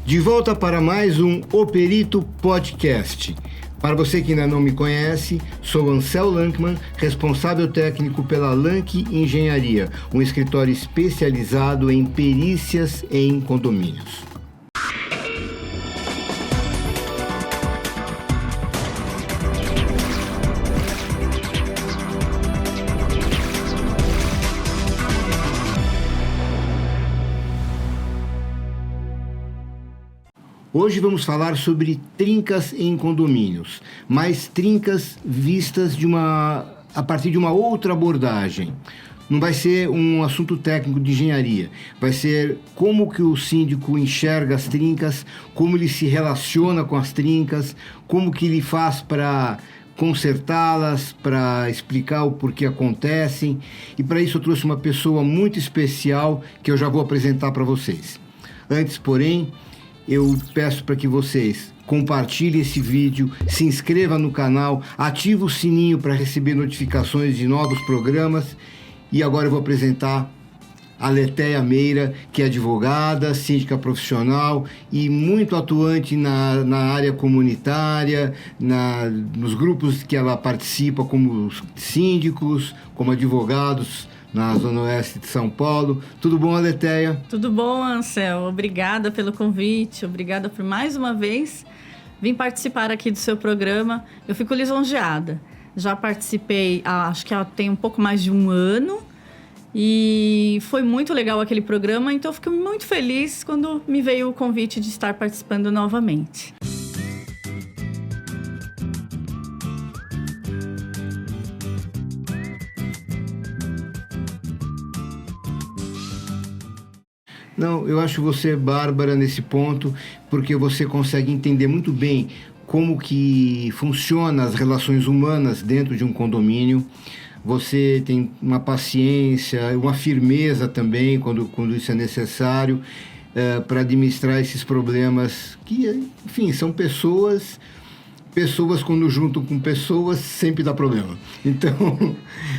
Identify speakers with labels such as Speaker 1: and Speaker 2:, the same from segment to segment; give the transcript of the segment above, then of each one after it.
Speaker 1: De volta para mais um O Perito Podcast. Para você que ainda não me conhece, sou Ansel Lankman, responsável técnico pela Lank Engenharia, um escritório especializado em perícias em condomínios. Hoje vamos falar sobre trincas em condomínios, mas trincas vistas a partir de uma outra abordagem. Não vai ser um assunto técnico de engenharia, vai ser como que o síndico enxerga as trincas, como ele se relaciona com as trincas, como que ele faz para consertá-las, para explicar o porquê acontecem. E para isso eu trouxe uma pessoa muito especial que eu já vou apresentar para vocês. Antes, porém, eu peço para que vocês compartilhem esse vídeo, se inscrevam no canal, ative o sininho para receber notificações de novos programas. E agora eu vou apresentar a Letéia Meira, que é advogada, síndica profissional e muito atuante na área comunitária, nos grupos que ela participa como síndicos, como advogados, na Zona Oeste de São Paulo. Tudo bom, Letéia?
Speaker 2: Tudo bom, Ansel. Obrigada pelo convite, obrigada por mais uma vez vir participar aqui do seu programa. Eu fico lisonjeada. Já participei, acho que tem um pouco mais de um ano, e foi muito legal aquele programa, então eu fico muito feliz quando me veio o convite de estar participando novamente.
Speaker 1: Não, eu acho você bárbara nesse ponto, porque você consegue entender muito bem como que funcionam as relações humanas dentro de um condomínio. Você tem uma paciência, uma firmeza também, quando isso é necessário, para administrar esses problemas que, enfim, são pessoas quando juntam com pessoas sempre dá problema. Então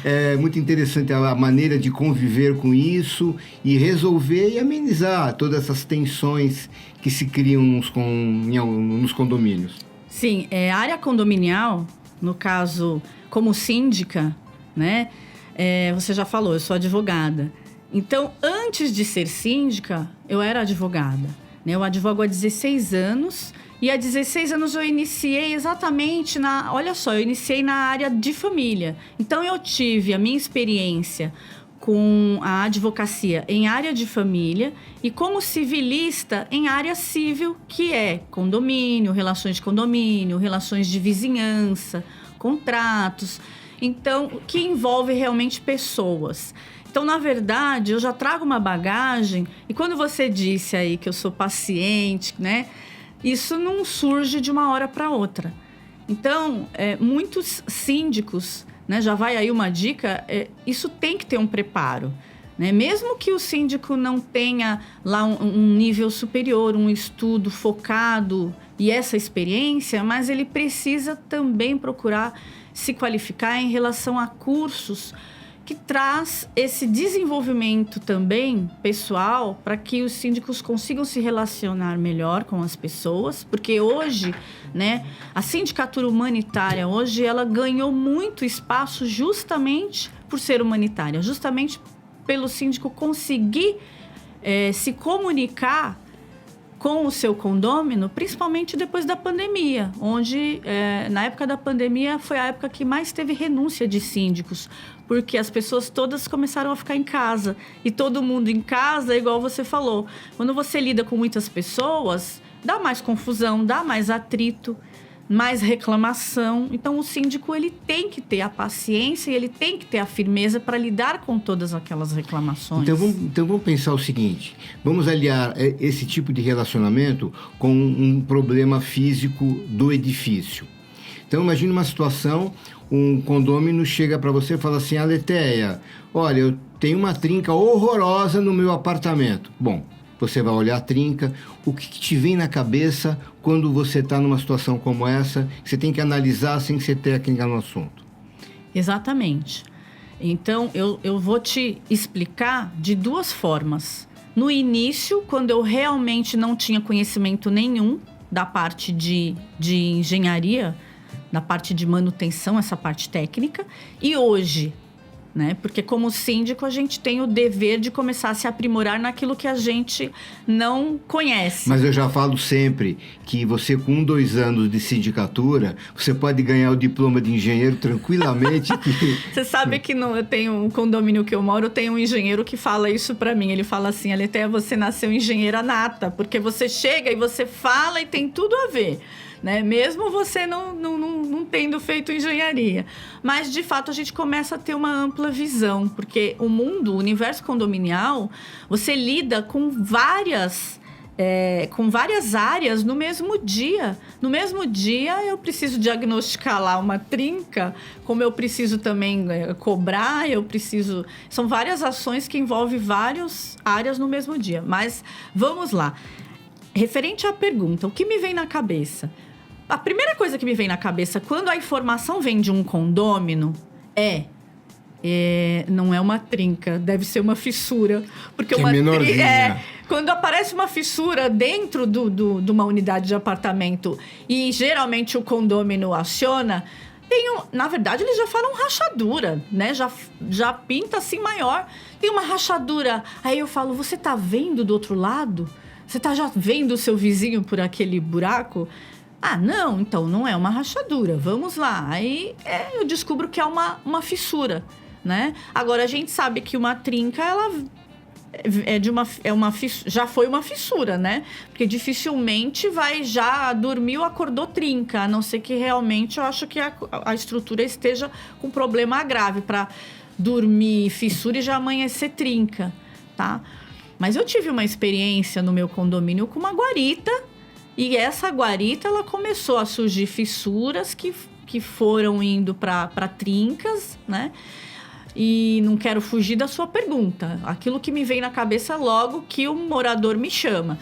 Speaker 1: é muito interessante a maneira de conviver com isso e resolver e amenizar todas essas tensões que se criam nos condomínios.
Speaker 2: Sim, a área condominial, no caso, como síndica, né? Você já falou, eu sou advogada. Então, antes de ser síndica, eu era advogada, né? Eu advogo há 16 anos. E há 16 anos eu iniciei exatamente eu iniciei na área de família. Então eu tive a minha experiência com a advocacia em área de família e como civilista em área civil, que é condomínio, relações de vizinhança, contratos. Então, que envolve realmente pessoas. Então, na verdade, eu já trago uma bagagem, e quando você disse aí que eu sou paciente, né? Isso não surge de uma hora para outra. Então, muitos síndicos, né, já vai aí uma dica, isso tem que ter um preparo, né? Mesmo que o síndico não tenha lá um nível superior, um estudo focado e essa experiência, mas ele precisa também procurar se qualificar em relação a cursos que traz esse desenvolvimento também pessoal para que os síndicos consigam se relacionar melhor com as pessoas, porque hoje, né, a sindicatura humanitária hoje ela ganhou muito espaço justamente por ser humanitária, justamente pelo síndico conseguir se comunicar com o seu condômino, principalmente depois da pandemia, onde na época da pandemia foi a época que mais teve renúncia de síndicos, porque as pessoas todas começaram a ficar em casa, e todo mundo em casa, igual você falou, quando você lida com muitas pessoas, dá mais confusão, dá mais atrito, mais reclamação. Então o síndico ele tem que ter a paciência e ele tem que ter a firmeza para lidar com todas aquelas reclamações.
Speaker 1: Então vamos pensar o seguinte, vamos aliar esse tipo de relacionamento com um problema físico do edifício. Então imagine uma situação, um condômino chega para você e fala assim: Letéia, olha, eu tenho uma trinca horrorosa no meu apartamento. Bom, você vai olhar a trinca, o que te vem na cabeça quando você está numa situação como essa, que você tem que analisar sem ser técnica no assunto?
Speaker 2: Exatamente. Então, eu vou te explicar de duas formas, No início, quando eu realmente não tinha conhecimento nenhum da parte de engenharia, da parte de manutenção, essa parte técnica. E hoje, né? Porque como síndico, a gente tem o dever de começar a se aprimorar naquilo que a gente não conhece.
Speaker 1: Mas eu já falo sempre que você, com 2 anos de sindicatura, você pode ganhar o diploma de engenheiro tranquilamente.
Speaker 2: Você sabe que eu tenho um condomínio que eu moro, tem um engenheiro que fala isso pra mim. Ele fala assim, até você nasceu engenheira nata, porque você chega e você fala e tem tudo a ver. Né? Mesmo você não tendo feito engenharia. Mas, de fato, a gente começa a ter uma ampla visão, porque o universo condominial, você lida com várias áreas no mesmo dia. No mesmo dia, eu preciso diagnosticar lá uma trinca, como eu preciso também cobrar, São várias ações que envolvem várias áreas no mesmo dia. Mas, vamos lá. Referente à pergunta, o que me vem na cabeça? A primeira coisa que me vem na cabeça quando a informação vem de um condômino não é uma trinca, deve ser uma fissura. Porque
Speaker 1: que
Speaker 2: uma
Speaker 1: menorzinha.
Speaker 2: Quando aparece uma fissura dentro de uma unidade de apartamento e geralmente o condômino aciona, na verdade, eles já falam rachadura, né? Já pinta assim maior. Tem uma rachadura. Aí eu falo, você tá vendo do outro lado? Você tá já vendo o seu vizinho por aquele buraco? Ah, não, então não é uma rachadura, vamos lá. Aí eu descubro que é uma fissura, né? Agora, a gente sabe que uma trinca, ela já foi uma fissura, né? Porque dificilmente dormiu, acordou trinca, a não ser que realmente eu acho que a estrutura esteja com problema grave para dormir fissura e já amanhecer trinca, tá? Mas eu tive uma experiência no meu condomínio com uma guarita. E essa guarita, ela começou a surgir fissuras que foram indo para trincas, né? E não quero fugir da sua pergunta. Aquilo que me vem na cabeça logo que o morador me chama.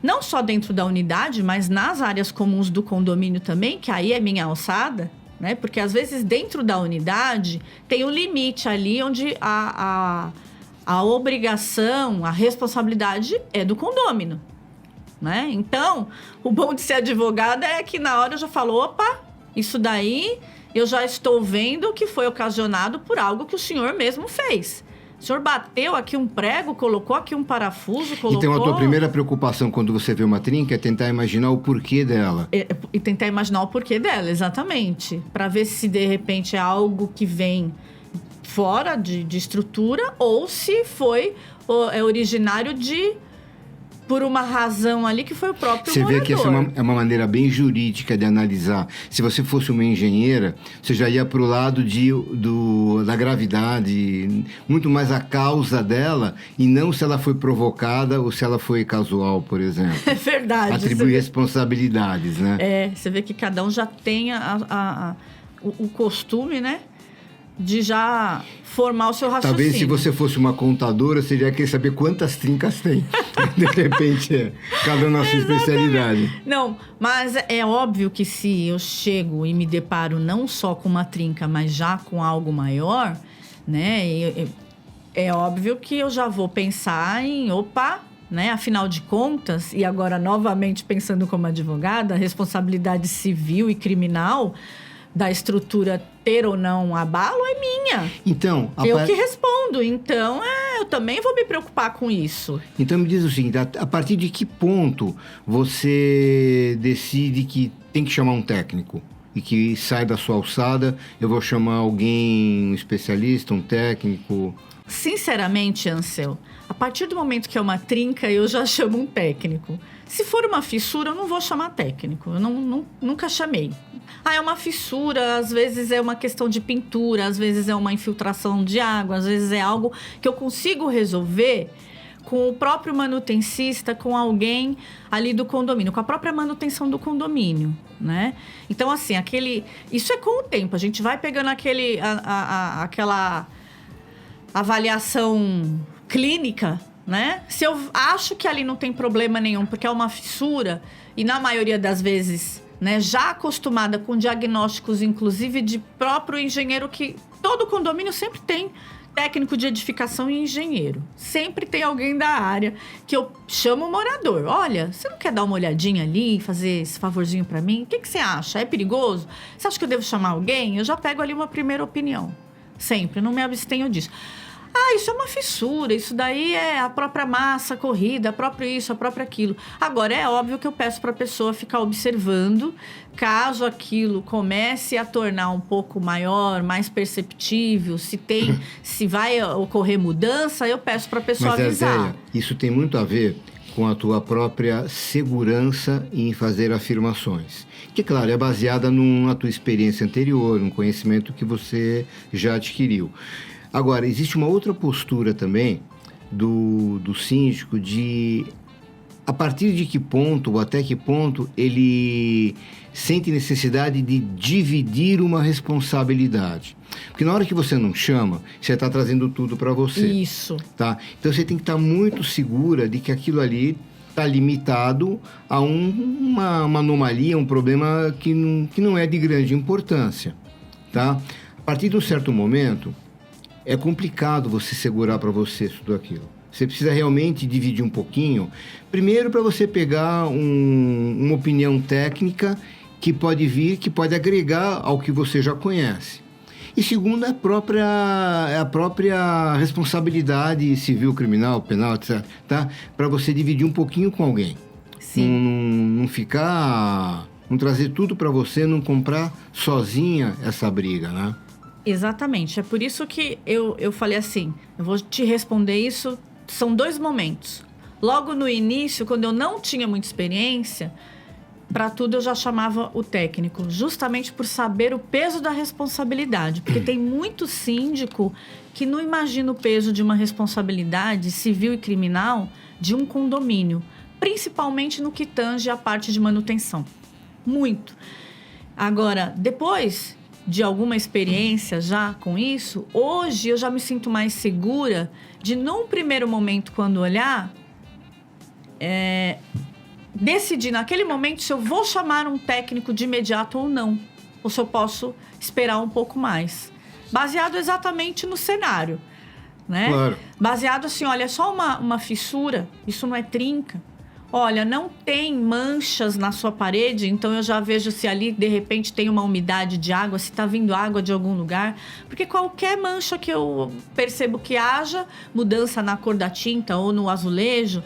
Speaker 2: Não só dentro da unidade, mas nas áreas comuns do condomínio também, que aí é minha alçada, né? Porque às vezes dentro da unidade tem um limite ali onde a obrigação, a responsabilidade é do condômino. Né? Então, o bom de ser advogada é que na hora eu já falo, opa, isso daí eu já estou vendo que foi ocasionado por algo que o senhor mesmo fez. O senhor bateu aqui um prego, colocou aqui um parafuso, colocou...
Speaker 1: Então, a tua primeira preocupação quando você vê uma trinca é tentar imaginar o porquê dela.
Speaker 2: E tentar imaginar o porquê dela, exatamente. Para ver se, de repente, é algo que vem fora de estrutura ou se é originário por uma razão ali que foi o próprio morador.
Speaker 1: Você vê que essa é uma maneira bem jurídica de analisar. Se você fosse uma engenheira, você já ia para o lado da gravidade, muito mais a causa dela, e não se ela foi provocada ou se ela foi casual, por exemplo.
Speaker 2: É verdade.
Speaker 1: Atribuir responsabilidades, né?
Speaker 2: Você vê que cada um já tem o costume, né? De já formar o seu raciocínio.
Speaker 1: Talvez se você fosse uma contadora, você já queria saber quantas trincas tem. De repente, cada um na sua especialidade.
Speaker 2: Não, mas é óbvio que se eu chego e me deparo não só com uma trinca, mas já com algo maior, né? É óbvio que eu já vou pensar né? Afinal de contas, e agora novamente pensando como advogada, a responsabilidade civil e criminal da estrutura ter ou não abalo é minha.
Speaker 1: Então,
Speaker 2: eu que respondo. Então, eu também vou me preocupar com isso.
Speaker 1: Então, me diz o seguinte, a partir de que ponto você decide que tem que chamar um técnico? E que sai da sua alçada, eu vou chamar alguém, um especialista, um técnico?
Speaker 2: Sinceramente, Ansel, a partir do momento que é uma trinca, eu já chamo um técnico. Se for uma fissura, eu não vou chamar técnico. Eu nunca chamei. É uma fissura, às vezes é uma questão de pintura, às vezes é uma infiltração de água, às vezes é algo que eu consigo resolver com o próprio manutencista, com alguém ali do condomínio, com a própria manutenção do condomínio, né? Então, assim, isso é com o tempo. A gente vai pegando aquela avaliação clínica, né? Se eu acho que ali não tem problema nenhum, porque é uma fissura, e na maioria das vezes, né, já acostumada com diagnósticos, inclusive de próprio engenheiro, que todo condomínio sempre tem técnico de edificação e engenheiro. Sempre tem alguém da área que eu chamo o morador. Olha, você não quer dar uma olhadinha ali, fazer esse favorzinho para mim? O que você acha? É perigoso? Você acha que eu devo chamar alguém? Eu já pego ali uma primeira opinião. Sempre, não me abstenho disso. Ah, isso é uma fissura, isso daí é a própria massa corrida, a própria isso, a própria aquilo. Agora, é óbvio que eu peço para a pessoa ficar observando, caso aquilo comece a tornar um pouco maior, mais perceptível, se vai ocorrer mudança, eu peço para a pessoa avisar.
Speaker 1: Mas, isso tem muito a ver com a tua própria segurança em fazer afirmações. Que, claro, é baseada na tua experiência anterior, num conhecimento que você já adquiriu. Agora, existe uma outra postura também do síndico de a partir de que ponto ou até que ponto ele sente necessidade de dividir uma responsabilidade. Porque na hora que você não chama, você está trazendo tudo para você.
Speaker 2: Isso.
Speaker 1: Tá? Então você tem que estar muito segura de que aquilo ali está limitado a uma anomalia, um problema que não é de grande importância. Tá? A partir de um certo momento, é complicado você segurar para você tudo aquilo. Você precisa realmente dividir um pouquinho. Primeiro, para você pegar uma opinião técnica que pode agregar ao que você já conhece. E segundo, a própria responsabilidade civil, criminal, penal, etc. Tá? Para você dividir um pouquinho com alguém.
Speaker 2: Sim.
Speaker 1: Não trazer tudo para você, não comprar sozinha essa briga, né?
Speaker 2: Exatamente. É por isso que eu falei assim, eu vou te responder isso, são 2 momentos. Logo no início, quando eu não tinha muita experiência, para tudo eu já chamava o técnico, justamente por saber o peso da responsabilidade. Porque tem muito síndico que não imagina o peso de uma responsabilidade civil e criminal de um condomínio, principalmente no que tange a parte de manutenção. Muito. Agora, depois de alguma experiência já com isso, hoje eu já me sinto mais segura de, num primeiro momento, quando olhar, decidir naquele momento se eu vou chamar um técnico de imediato ou não, ou se eu posso esperar um pouco mais. Baseado exatamente no cenário, né?
Speaker 1: Claro.
Speaker 2: Baseado assim, olha, é só uma fissura, isso não é trinca. Olha, não tem manchas na sua parede, então eu já vejo se ali, de repente, tem uma umidade de água, se está vindo água de algum lugar. Porque qualquer mancha que eu percebo que haja, mudança na cor da tinta ou no azulejo,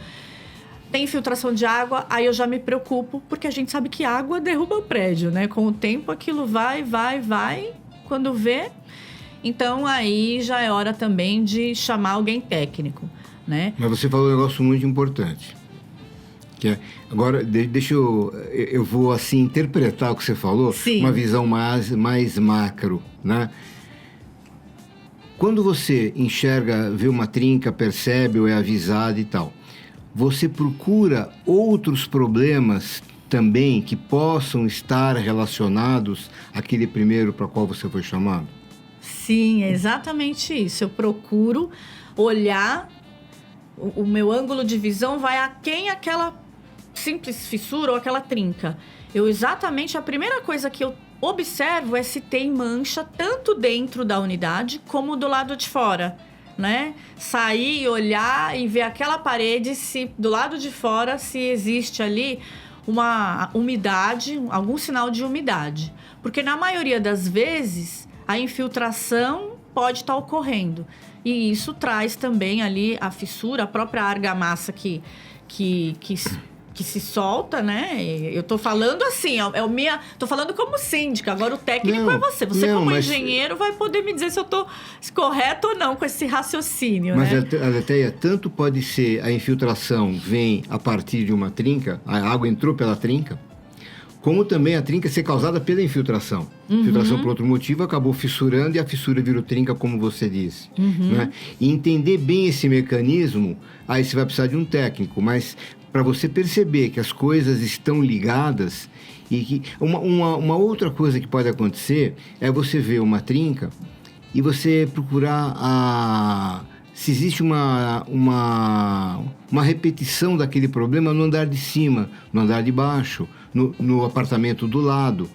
Speaker 2: tem infiltração de água, aí eu já me preocupo, porque a gente sabe que água derruba o prédio, né? Com o tempo, aquilo vai, quando vê. Então, aí já é hora também de chamar alguém técnico, né?
Speaker 1: Mas você falou um negócio muito importante. Agora, deixa eu vou assim interpretar o que você falou.
Speaker 2: Sim.
Speaker 1: Uma visão mais macro, né? Quando você enxerga, vê uma trinca, percebe ou é avisado e tal, você procura outros problemas também que possam estar relacionados àquele primeiro para qual você foi chamado?
Speaker 2: Sim, é exatamente isso. Eu procuro olhar, o meu ângulo de visão vai a quem aquela simples fissura ou aquela trinca. A primeira coisa que eu observo é se tem mancha tanto dentro da unidade como do lado de fora, né? Sair, olhar e ver aquela parede, se do lado de fora, se existe ali uma umidade, algum sinal de umidade. Porque na maioria das vezes, a infiltração pode estar ocorrendo. E isso traz também ali a fissura, a própria argamassa que se solta, né? Eu tô falando assim, tô falando como síndica, agora o técnico é você. Você como engenheiro vai poder me dizer se eu tô correto ou não com esse raciocínio,
Speaker 1: mas,
Speaker 2: né?
Speaker 1: Aletheia, tanto pode ser a infiltração vem a partir de uma trinca, a água entrou pela trinca, como também a trinca ser causada pela infiltração.
Speaker 2: Uhum.
Speaker 1: Infiltração por outro motivo acabou fissurando e a fissura virou trinca, como você disse.
Speaker 2: Uhum.
Speaker 1: Né? E entender bem esse mecanismo, aí você vai precisar de um técnico, mas para você perceber que as coisas estão ligadas e que uma outra coisa que pode acontecer é você ver uma trinca e você procurar se existe uma repetição daquele problema no andar de cima, no andar de baixo, no apartamento do lado.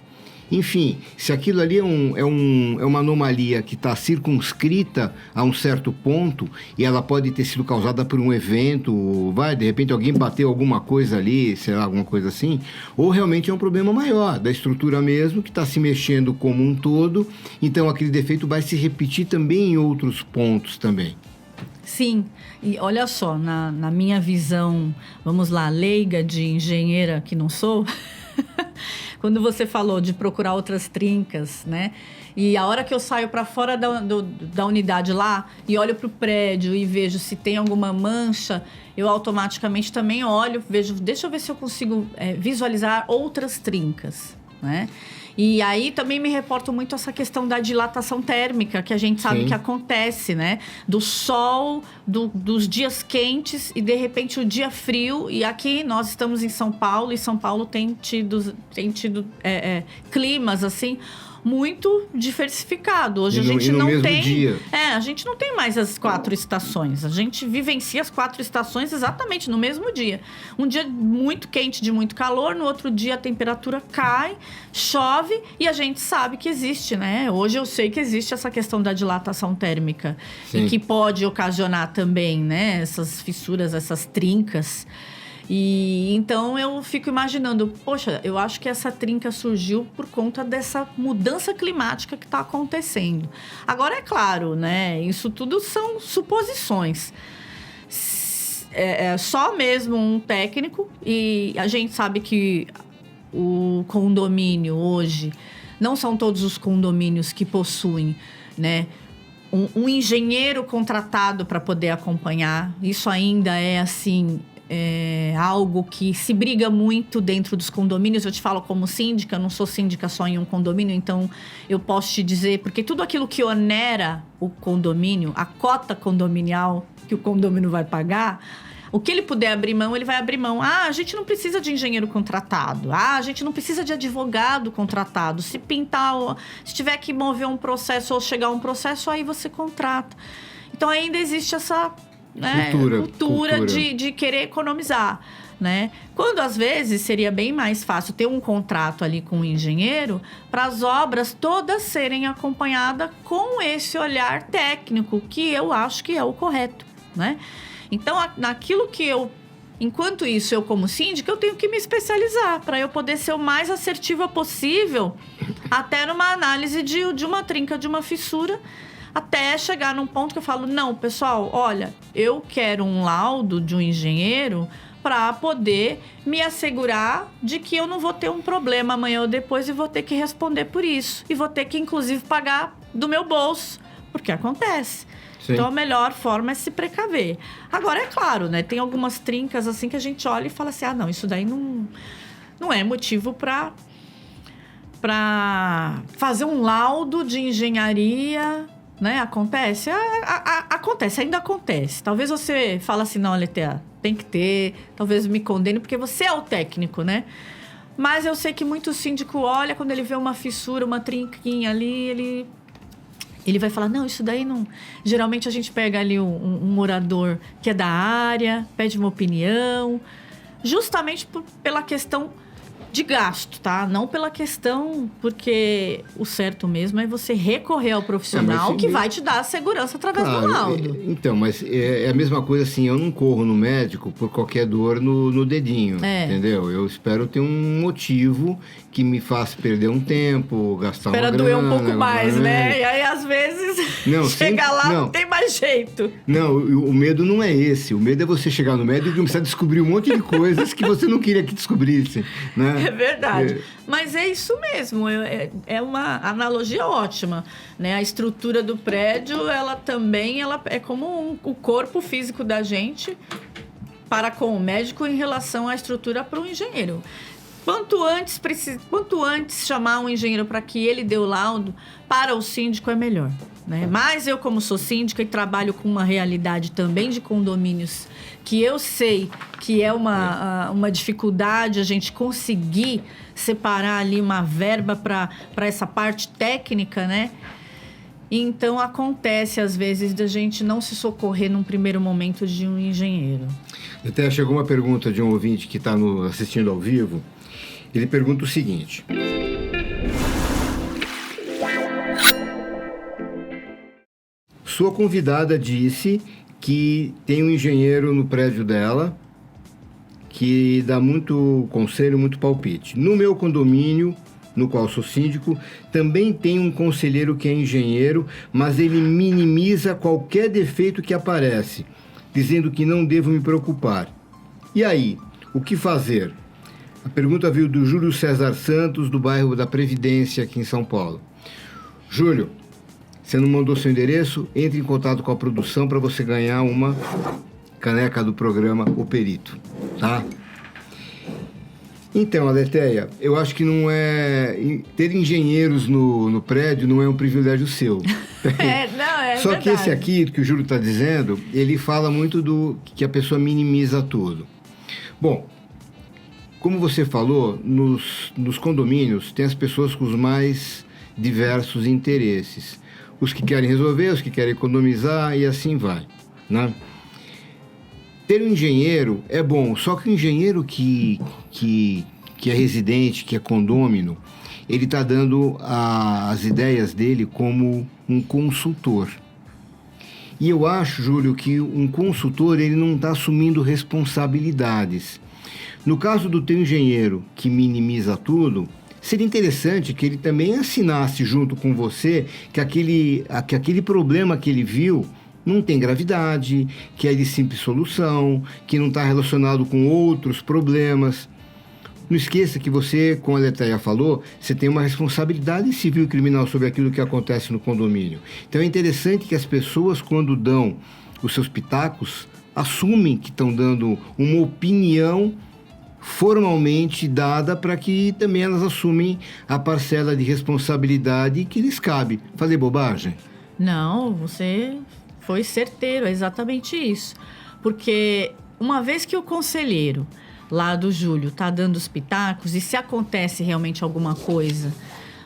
Speaker 1: Enfim, se aquilo ali é uma anomalia que está circunscrita a um certo ponto e ela pode ter sido causada por um evento, de repente alguém bateu alguma coisa ali, sei lá, alguma coisa assim, ou realmente é um problema maior da estrutura mesmo, que está se mexendo como um todo, então aquele defeito vai se repetir também em outros pontos também.
Speaker 2: Sim, e olha só, na minha visão, vamos lá, leiga de engenheira que não sou, quando você falou de procurar outras trincas, né? E a hora que eu saio para fora da unidade lá e olho para o prédio e vejo se tem alguma mancha, eu automaticamente também olho, vejo, deixa eu ver se eu consigo visualizar outras trincas, né? E aí também me reporto muito essa questão da dilatação térmica, que a gente sabe que acontece, né? Do sol, dos dias quentes e, de repente, o dia frio. E aqui nós estamos em São Paulo, e São Paulo tem tido climas, assim, muito diversificado. Hoje a gente não tem...
Speaker 1: Dia.
Speaker 2: a gente não tem mais as 4 estações. A gente vivencia as 4 estações exatamente no mesmo dia. Um dia muito quente, de muito calor. No outro dia a temperatura cai, chove e a gente sabe que existe, né? Hoje eu sei que existe essa questão da dilatação térmica. Sim. E que pode ocasionar também, né? Essas fissuras, essas trincas. E então eu fico imaginando, poxa, eu acho que essa trinca surgiu por conta dessa mudança climática que está acontecendo. Agora, é claro, né? Isso tudo são suposições. É só mesmo um técnico, e a gente sabe que o condomínio hoje, não são todos os condomínios que possuem, né? Um engenheiro contratado para poder acompanhar. Isso ainda é assim... algo que se briga muito dentro dos condomínios. Eu te falo como síndica, eu não sou síndica só em um condomínio, então eu posso te dizer, porque tudo aquilo que onera o condomínio, a cota condominial que o condomínio vai pagar, o que ele puder abrir mão, ele vai abrir mão. A gente não precisa de engenheiro contratado. A gente não precisa de advogado contratado. Se pintar, se tiver que mover um processo ou chegar a um processo, aí você contrata. Então ainda existe essa... cultura de querer economizar, né? Quando às vezes seria bem mais fácil ter um contrato ali com o engenheiro para as obras todas serem acompanhadas com esse olhar técnico, que eu acho que é o correto, né? Então, naquilo que enquanto isso, eu como síndica, eu tenho que me especializar para eu poder ser o mais assertiva possível, até numa análise de uma trinca, de uma fissura, até chegar num ponto que eu falo, não, pessoal, olha, eu quero um laudo de um engenheiro para poder me assegurar de que eu não vou ter um problema amanhã ou depois e vou ter que responder por isso. E vou ter que, inclusive, pagar do meu bolso, porque acontece. Sim. Então, a melhor forma é se precaver. Agora, é claro, né? Tem algumas trincas assim que a gente olha e fala assim, não, isso daí não é motivo para fazer um laudo de engenharia... Né? Acontece? Acontece, ainda acontece. Talvez você fale assim, não, Aletea, tem que ter, talvez me condene, porque você é o técnico, né? Mas eu sei que muito síndico olha, quando ele vê uma fissura, uma trinquinha ali, ele vai falar, não, isso daí não... Geralmente a gente pega ali um morador que é da área, pede uma opinião, justamente pela questão de gasto, tá? Não pela questão, porque o certo mesmo é você recorrer ao profissional que vai te dar a segurança através do laudo.
Speaker 1: Então, mas é a mesma coisa assim, eu não corro no médico por qualquer dor no dedinho, entendeu? Eu espero ter um motivo que me faça perder um tempo, gastar uma grana.
Speaker 2: Espera doer um pouco mais, né? E aí, às vezes, chega lá, não tem mais jeito.
Speaker 1: Não, o medo não é esse. O medo é você chegar no médico e começar a descobrir um monte de coisas que você não queria que descobrisse, né?
Speaker 2: É verdade. Mas é isso mesmo. É uma analogia ótima, né? A estrutura do prédio, ela é como o corpo físico da gente para com o médico em relação à estrutura para o engenheiro. Quanto antes chamar um engenheiro para que ele dê o laudo, para o síndico é melhor, né? Mas eu, como sou síndica e trabalho com uma realidade também de condomínios, que eu sei que é uma dificuldade a gente conseguir separar ali uma verba para essa parte técnica, né? Então, acontece, às vezes, da gente não se socorrer num primeiro momento de um engenheiro.
Speaker 1: Até chegou uma pergunta de um ouvinte que está assistindo ao vivo. Ele pergunta o seguinte: Sua convidada disse que tem um engenheiro no prédio dela que dá muito conselho, muito palpite. No meu condomínio, no qual sou síndico, também tem um conselheiro que é engenheiro, mas ele minimiza qualquer defeito que aparece, dizendo que não devo me preocupar. E aí, o que fazer? A pergunta veio do Júlio César Santos, do bairro da Previdência, aqui em São Paulo. Júlio, você não mandou seu endereço? Entre em contato com a produção para você ganhar uma caneca do programa O Perito, tá? Então, Aletheia, eu acho que não é... Ter engenheiros no prédio não é um privilégio seu. Só
Speaker 2: verdade.
Speaker 1: que esse aqui, que o Júlio está dizendo, ele fala muito do que a pessoa minimiza tudo. Bom, como você falou, nos condomínios tem as pessoas com os mais diversos interesses. Os que querem resolver, os que querem economizar e assim vai, né? Ter um engenheiro é bom, só que o engenheiro que é residente, que é condômino, ele está dando as ideias dele como um consultor. E eu acho, Júlio, que um consultor ele não está assumindo responsabilidades. No caso do teu engenheiro, que minimiza tudo, seria interessante que ele também assinasse junto com você que aquele problema que ele viu não tem gravidade, que é de simples solução, que não está relacionado com outros problemas. Não esqueça que você, como a Aletheia falou, você tem uma responsabilidade civil e criminal sobre aquilo que acontece no condomínio. Então é interessante que as pessoas, quando dão os seus pitacos, assumem que estão dando uma opinião formalmente dada para que também elas assumem a parcela de responsabilidade que lhes cabe. Falei bobagem?
Speaker 2: Não, você foi certeiro, é exatamente isso. Porque uma vez que o conselheiro lá do Júlio está dando os pitacos, e se acontece realmente alguma coisa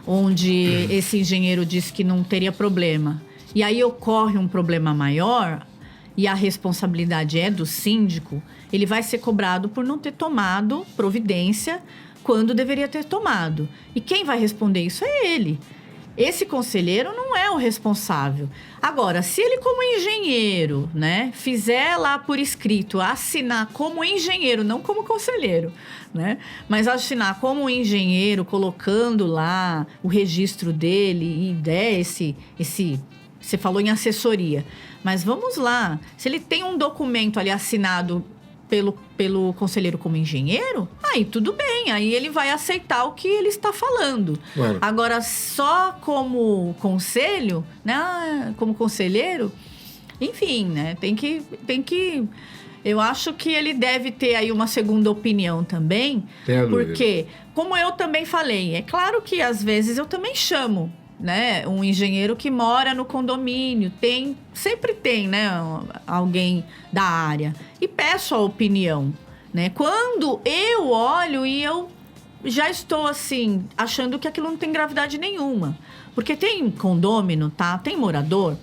Speaker 2: onde esse engenheiro disse que não teria problema, e aí ocorre um problema maior, e a responsabilidade é do síndico, ele vai ser cobrado por não ter tomado providência quando deveria ter tomado. E quem vai responder isso é ele. Esse conselheiro não é o responsável. Agora, se ele como engenheiro, né, fizer lá por escrito, assinar como engenheiro, não como conselheiro, né, mas assinar como engenheiro, colocando lá o registro dele e der esse você falou em assessoria, mas vamos lá, se ele tem um documento ali assinado pelo conselheiro como engenheiro, aí tudo bem, aí ele vai aceitar o que ele está falando.
Speaker 1: Claro.
Speaker 2: Agora, só como conselho, né, como conselheiro, enfim, né, tem que... Eu acho que ele deve ter aí uma segunda opinião também, porque, como eu também falei, é claro que às vezes eu também chamo, né, um engenheiro que mora no condomínio, sempre tem, né, alguém da área, e peço a opinião, né, quando eu olho e eu já estou assim, achando que aquilo não tem gravidade nenhuma, porque tem condômino, tá, tem morador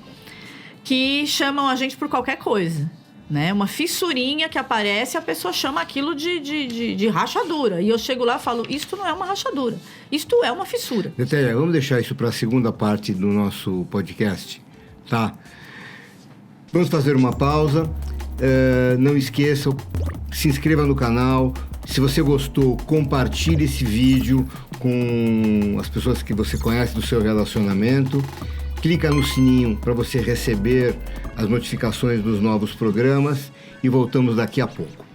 Speaker 2: que chamam a gente por qualquer coisa, né, uma fissurinha que aparece, a pessoa chama aquilo de rachadura. E eu chego lá e falo, isto não é uma rachadura, isto é uma fissura.
Speaker 1: Aletheia, vamos deixar isso para a segunda parte do nosso podcast, tá? Vamos fazer uma pausa. Não esqueça, se inscreva no canal. Se você gostou, compartilhe esse vídeo com as pessoas que você conhece do seu relacionamento. Clica no sininho para você receber as notificações dos novos programas e voltamos daqui a pouco.